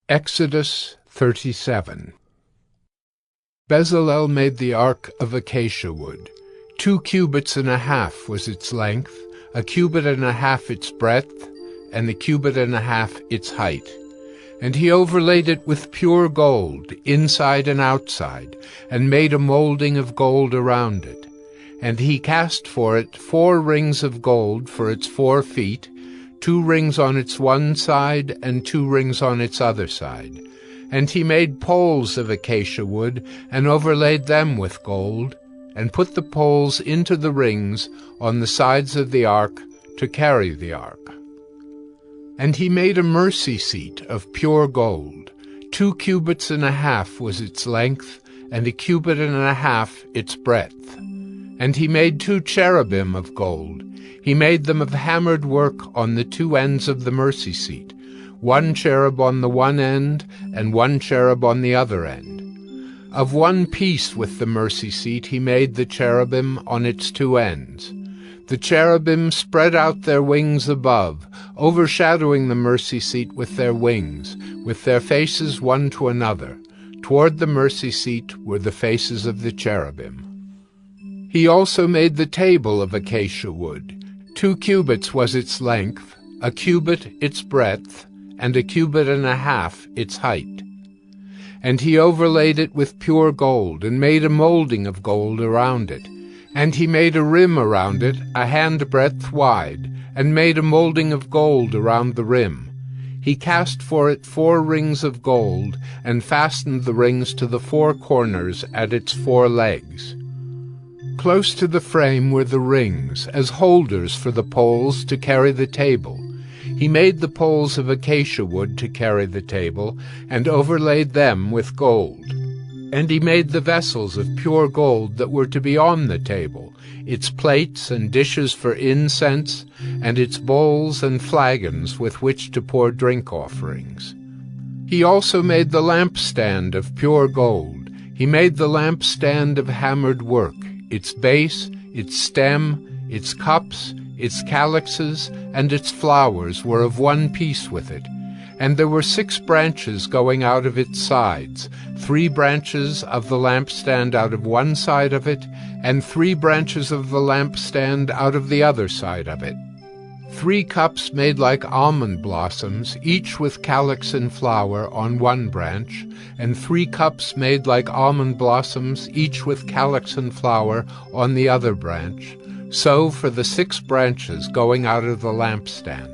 Exodus 37. Bezalel made the ark of acacia wood. 2 cubits and a half was its length, 1 cubit and a half its breadth, and 1 cubit and a half its height. And he overlaid it with pure gold, inside and outside, and made a molding of gold around it. And he cast for it 4 rings of gold for its 4 feet, 2 rings on its one side and 2 rings on its other side. And he made poles of acacia wood, and overlaid them with gold, and put the poles into the rings on the sides of the ark to carry the ark. And he made a mercy seat of pure gold. 2 cubits and a half was its length, and 1 cubit and a half its breadth. And he made 2 cherubim of gold. He made them of hammered work on the 2 ends of the mercy seat, 1 cherub on the one end, and 1 cherub on the other end. Of one piece with the mercy seat he made the cherubim on its 2 ends. The cherubim spread out their wings above, overshadowing the mercy seat with their wings, with their faces one to another. Toward the mercy seat were the faces of the cherubim. He also made the table of acacia wood. 2 cubits was its length, 1 cubit its breadth, and 1 cubit and a half its height. And he overlaid it with pure gold, and made a molding of gold around it. And he made a rim around it, a handbreadth wide, and made a molding of gold around the rim. He cast for it 4 rings of gold, and fastened the rings to the 4 corners at its 4 legs. Close to the frame were the rings, as holders for the poles to carry the table. He made the poles of acacia wood to carry the table, and overlaid them with gold. And he made the vessels of pure gold that were to be on the table, its plates and dishes for incense, and its bowls and flagons with which to pour drink offerings. He also made the lampstand of pure gold. He made the lampstand of hammered work. Its base, its stem, its cups, its calyxes, and its flowers were of one piece with it. And there were 6 branches going out of its sides, 3 branches of the lampstand out of one side of it, and 3 branches of the lampstand out of the other side of it. 3 cups made like almond blossoms, each with calyx and flower on one branch, and 3 cups made like almond blossoms, each with calyx and flower on the other branch, so for the 6 branches going out of the lampstand.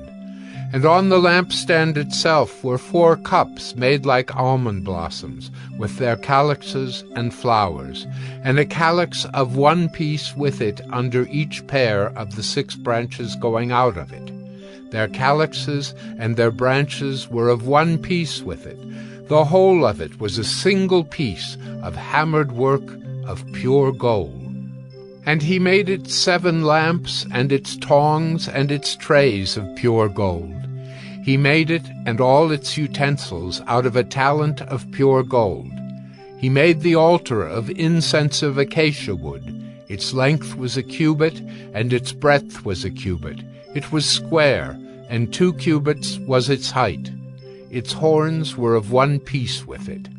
And on the lampstand itself were 4 cups made like almond blossoms, with their calyxes and flowers, and a calyx of one piece with it under each pair of the 6 branches going out of it. Their calyxes and their branches were of one piece with it. The whole of it was a single piece of hammered work of pure gold. And he made it 7 lamps, and its tongs, and its trays of pure gold. He made it and all its utensils out of a talent of pure gold. He made the altar of incense of acacia wood. Its length was 1 cubit, and its breadth was 1 cubit. It was square, and 2 cubits was its height. Its horns were of one piece with it.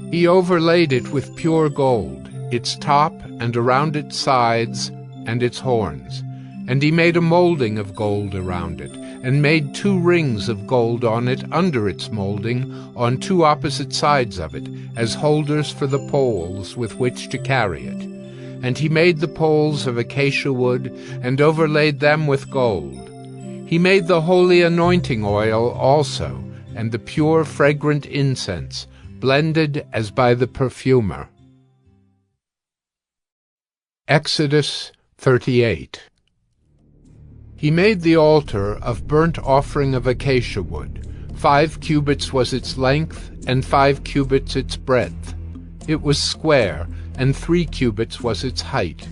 He overlaid it with pure gold, its top and around its sides, and its horns. And he made a molding of gold around it, and made 2 rings of gold on it under its molding, on 2 opposite sides of it, as holders for the poles with which to carry it. And he made the poles of acacia wood, and overlaid them with gold. He made the holy anointing oil also, and the pure fragrant incense, blended as by the perfumer. Exodus 38. He made the altar of burnt offering of acacia wood. 5 cubits was its length, and 5 cubits its breadth. It was square, and 3 cubits was its height.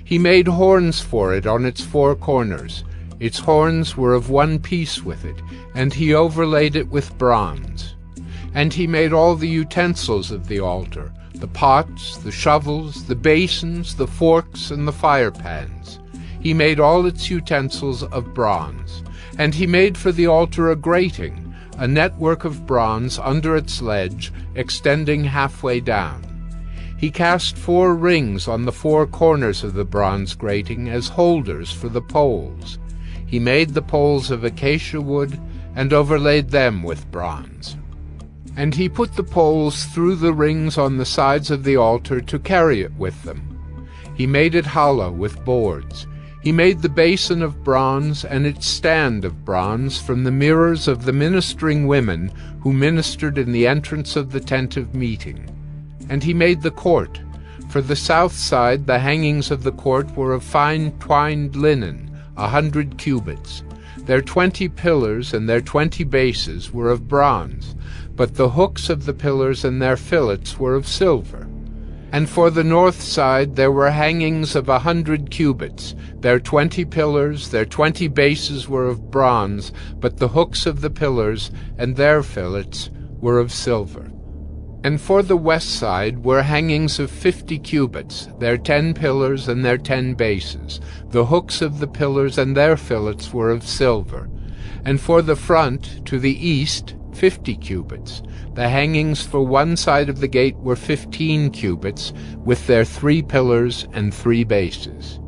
He made horns for it on its 4 corners. Its horns were of one piece with it, and he overlaid it with bronze. And he made all the utensils of the altar, the pots, the shovels, the basins, the forks, and the firepans. He made all its utensils of bronze. And he made for the altar a grating, a network of bronze under its ledge, extending halfway down. He cast 4 rings on the 4 corners of the bronze grating as holders for the poles. He made the poles of acacia wood and overlaid them with bronze. And he put the poles through the rings on the sides of the altar to carry it with them. He made it hollow with boards. He made the basin of bronze and its stand of bronze from the mirrors of the ministering women who ministered in the entrance of the tent of meeting. And he made the court. For the south side the hangings of the court were of fine twined linen, 100 cubits. Their 20 pillars and their 20 bases were of bronze, but the hooks of the pillars and their fillets were of silver. And for the north side there were hangings of 100 cubits. Their 20 pillars, their 20 bases were of bronze, but the hooks of the pillars and their fillets were of silver. And for the west side were hangings of 50 cubits, their 10 pillars and their 10 bases. The hooks of the pillars and their fillets were of silver. And for the front, to the east, 50 cubits. The hangings for one side of the gate were 15 cubits, with their 3 pillars and 3 bases.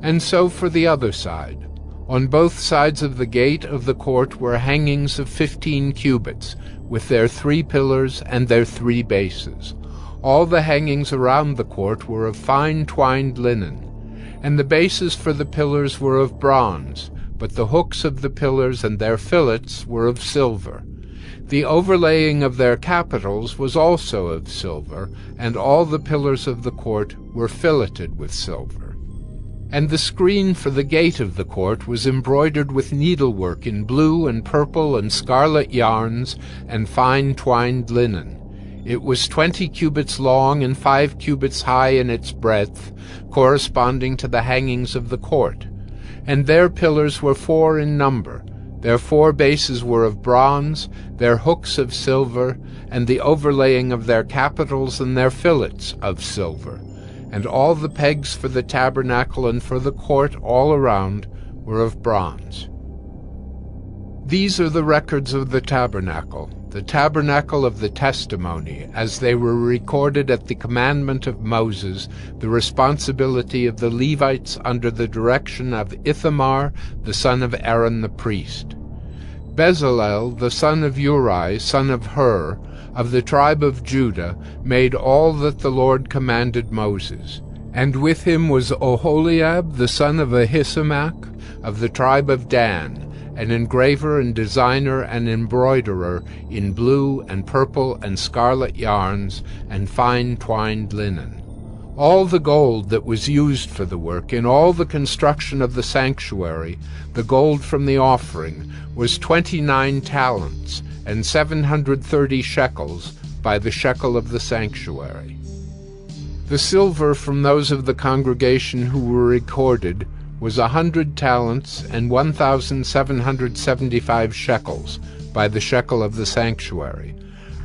And so for the other side. On both sides of the gate of the court were hangings of 15 cubits, with their 3 pillars and their 3 bases. All the hangings around the court were of fine twined linen, and the bases for the pillars were of bronze, but the hooks of the pillars and their fillets were of silver. The overlaying of their capitals was also of silver, and all the pillars of the court were filleted with silver. And the screen for the gate of the court was embroidered with needlework in blue and purple and scarlet yarns and fine twined linen. It was 20 cubits long and 5 cubits high in its breadth, corresponding to the hangings of the court. And their pillars were 4 in number. Their 4 bases were of bronze, their hooks of silver, and the overlaying of their capitals and their fillets of silver. And all the pegs for the tabernacle and for the court all around were of bronze. These are the records of the tabernacle of the testimony, as they were recorded at the commandment of Moses, the responsibility of the Levites under the direction of Ithamar, the son of Aaron the priest. Bezalel, the son of Uri, son of Hur, of the tribe of Judah, made all that the Lord commanded Moses. And with him was Oholiab, the son of Ahisamach, of the tribe of Dan, an engraver and designer and embroiderer in blue and purple and scarlet yarns and fine twined linen. All the gold that was used for the work in all the construction of the sanctuary, the gold from the offering, was 29 talents, and 730 shekels by the shekel of the sanctuary. The silver from those of the congregation who were recorded was 100 talents and 1,775 shekels by the shekel of the sanctuary.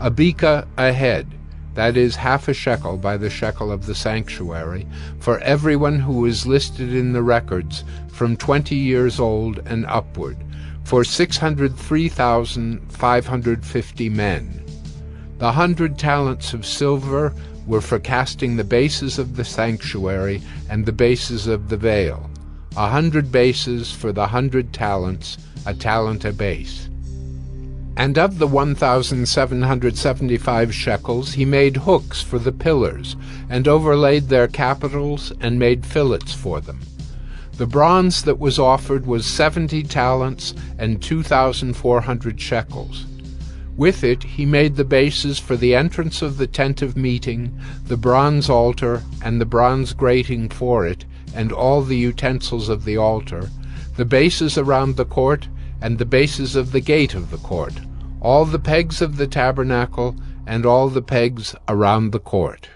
A beka a head, that is, half a shekel by the shekel of the sanctuary, for everyone who was listed in the records from 20 years old and upward, for 603,550 men. The 100 talents of silver were for casting the bases of the sanctuary and the bases of the veil. 100 bases for the 100 talents, a talent a base. And of the 1,775 shekels he made hooks for the pillars, and overlaid their capitals, and made fillets for them. The bronze that was offered was 70 talents and 2,400 shekels. With it he made the bases for the entrance of the tent of meeting, the bronze altar, and the bronze grating for it, and all the utensils of the altar, the bases around the court, and the bases of the gate of the court, all the pegs of the tabernacle, and all the pegs around the court.